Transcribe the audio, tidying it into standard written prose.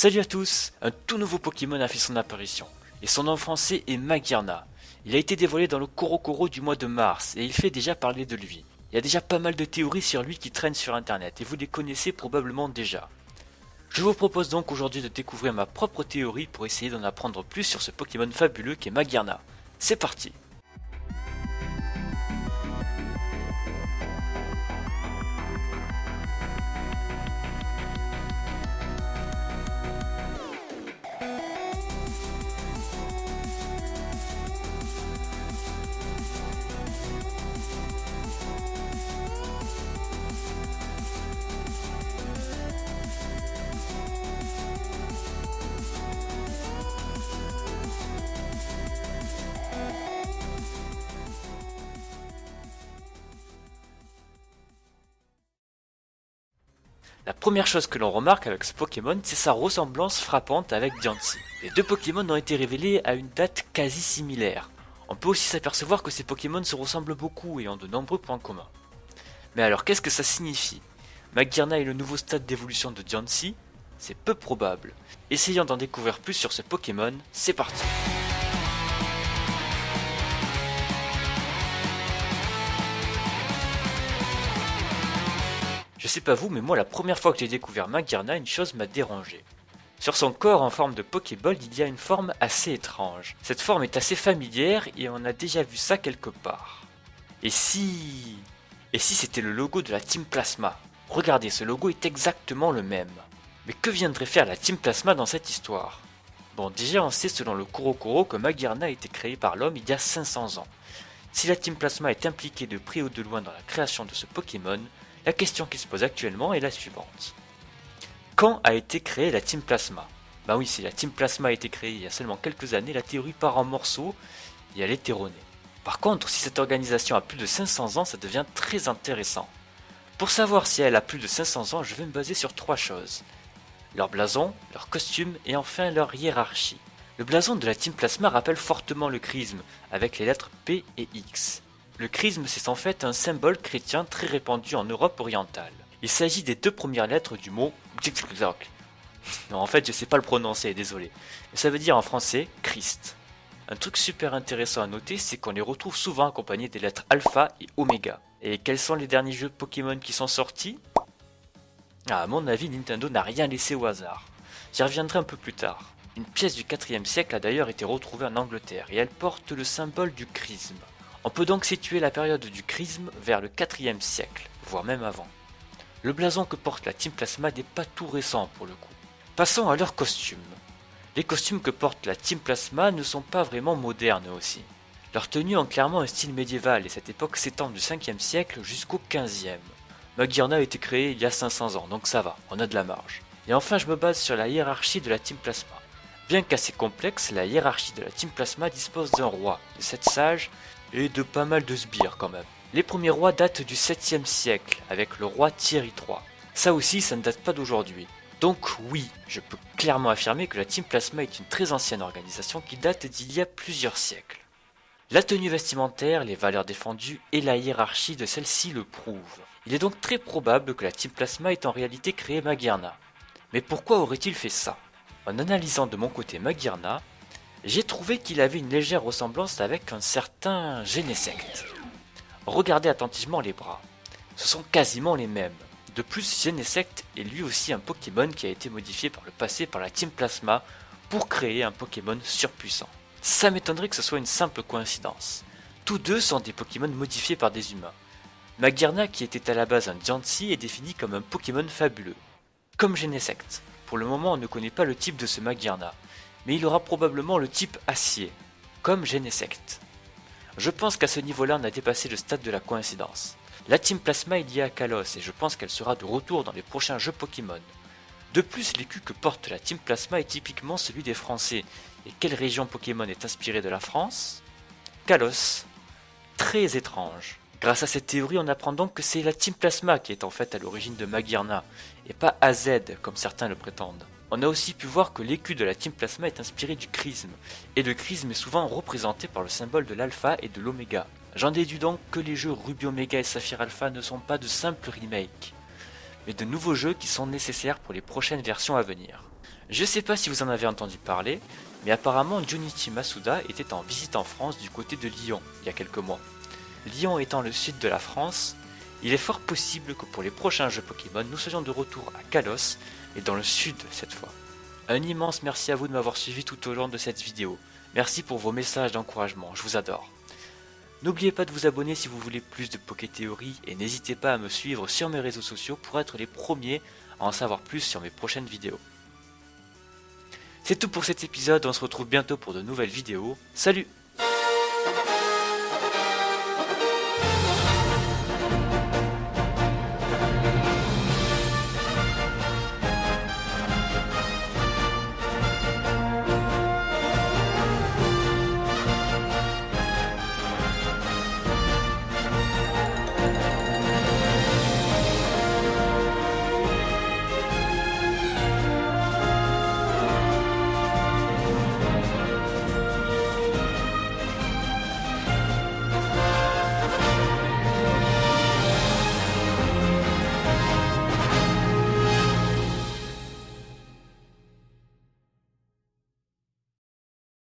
Salut à tous, un tout nouveau Pokémon a fait son apparition, et son nom français est Magearna. Il a été dévoilé dans le Korokoro du mois de mars, et il fait déjà parler de lui. Il y a déjà pas mal de théories sur lui qui traînent sur internet, et vous les connaissez probablement déjà. Je vous propose donc aujourd'hui de découvrir ma propre théorie pour essayer d'en apprendre plus sur ce Pokémon fabuleux qu'est Magearna. C'est parti! La première chose que l'on remarque avec ce Pokémon, c'est sa ressemblance frappante avec Diancie. Les deux Pokémon ont été révélés à une date quasi similaire. On peut aussi s'apercevoir que ces Pokémon se ressemblent beaucoup et ont de nombreux points communs. Mais alors qu'est-ce que ça signifie? Magearna est le nouveau stade d'évolution de Diancie? C'est peu probable. Essayons d'en découvrir plus sur ce Pokémon, c'est parti! Je sais pas vous, mais moi la première fois que j'ai découvert Magearna, une chose m'a dérangé. Sur son corps en forme de Pokéball, il y a une forme assez étrange. Cette forme est assez familière et on a déjà vu ça quelque part. Et si c'était le logo de la Team Plasma? Regardez, ce logo est exactement le même. Mais que viendrait faire la Team Plasma dans cette histoire? Bon, déjà on sait selon le Korokoro que Magearna a été créé par l'homme il y a 500 ans. Si la Team Plasma est impliquée de près ou de loin dans la création de ce Pokémon, la question qui se pose actuellement est la suivante. Quand a été créée la Team Plasma? Ben oui, si la Team Plasma a été créée il y a seulement quelques années, la théorie part en morceaux et elle est erronée. Par contre, si cette organisation a plus de 500 ans, ça devient très intéressant. Pour savoir si elle a plus de 500 ans, je vais me baser sur trois choses. Leur blason, leur costume et enfin leur hiérarchie. Le blason de la Team Plasma rappelle fortement le chrisme, avec les lettres P et X. Le chrisme, c'est en fait un symbole chrétien très répandu en Europe orientale. Il s'agit des deux premières lettres du mot Xyzlok. Non, en fait, je sais pas le prononcer, désolé. Mais ça veut dire en français Christ. Un truc super intéressant à noter, c'est qu'on les retrouve souvent accompagnés des lettres alpha et oméga. Et quels sont les derniers jeux Pokémon qui sont sortis? À mon avis, Nintendo n'a rien laissé au hasard. J'y reviendrai un peu plus tard. Une pièce du 4e siècle a d'ailleurs été retrouvée en Angleterre et elle porte le symbole du chrisme. On peut donc situer la période du chrisme vers le 4e siècle, voire même avant. Le blason que porte la Team Plasma n'est pas tout récent pour le coup. Passons à leurs costumes. Les costumes que porte la Team Plasma ne sont pas vraiment modernes aussi. Leurs tenues ont clairement un style médiéval et cette époque s'étend du 5e siècle jusqu'au 15e. Magearna a été créé il y a 500 ans, donc ça va, on a de la marge. Et enfin je me base sur la hiérarchie de la Team Plasma. Bien qu'assez complexe, la hiérarchie de la Team Plasma dispose d'un roi, de 7 sages, et de pas mal de sbires quand même. Les premiers rois datent du 7e siècle, avec le roi Thierry III. Ça aussi, ça ne date pas d'aujourd'hui. Donc oui, je peux clairement affirmer que la Team Plasma est une très ancienne organisation qui date d'il y a plusieurs siècles. La tenue vestimentaire, les valeurs défendues et la hiérarchie de celle-ci le prouvent. Il est donc très probable que la Team Plasma ait en réalité créé Magearna. Mais pourquoi aurait-il fait ça? En analysant de mon côté Magearna, j'ai trouvé qu'il avait une légère ressemblance avec un certain Genesect. Regardez attentivement les bras, ce sont quasiment les mêmes. De plus, Genesect est lui aussi un Pokémon qui a été modifié par le passé par la Team Plasma pour créer un Pokémon surpuissant. Ça m'étonnerait que ce soit une simple coïncidence. Tous deux sont des Pokémon modifiés par des humains. Magearna, qui était à la base un Diancie, est défini comme un Pokémon fabuleux, comme Genesect. Pour le moment, on ne connaît pas le type de ce Magearna, mais il aura probablement le type acier, comme Genesect. Je pense qu'à ce niveau-là, on a dépassé le stade de la coïncidence. La Team Plasma est liée à Kalos et je pense qu'elle sera de retour dans les prochains jeux Pokémon. De plus, l'écu que porte la Team Plasma est typiquement celui des Français. Et quelle région Pokémon est inspirée de la France? Kalos. Très étrange. Grâce à cette théorie, on apprend donc que c'est la Team Plasma qui est en fait à l'origine de Magearna, et pas AZ comme certains le prétendent. On a aussi pu voir que l'écu de la Team Plasma est inspiré du chrisme, et le chrisme est souvent représenté par le symbole de l'alpha et de l'oméga. J'en déduis donc que les jeux Ruby Omega et Saphir Alpha ne sont pas de simples remakes, mais de nouveaux jeux qui sont nécessaires pour les prochaines versions à venir. Je sais pas si vous en avez entendu parler, mais apparemment Junichi Masuda était en visite en France du côté de Lyon il y a quelques mois. Lyon étant le sud de la France, il est fort possible que pour les prochains jeux Pokémon, nous soyons de retour à Kalos, et dans le sud cette fois. Un immense merci à vous de m'avoir suivi tout au long de cette vidéo. Merci pour vos messages d'encouragement, je vous adore. N'oubliez pas de vous abonner si vous voulez plus de Pokéthéorie et n'hésitez pas à me suivre sur mes réseaux sociaux pour être les premiers à en savoir plus sur mes prochaines vidéos. C'est tout pour cet épisode, on se retrouve bientôt pour de nouvelles vidéos. Salut!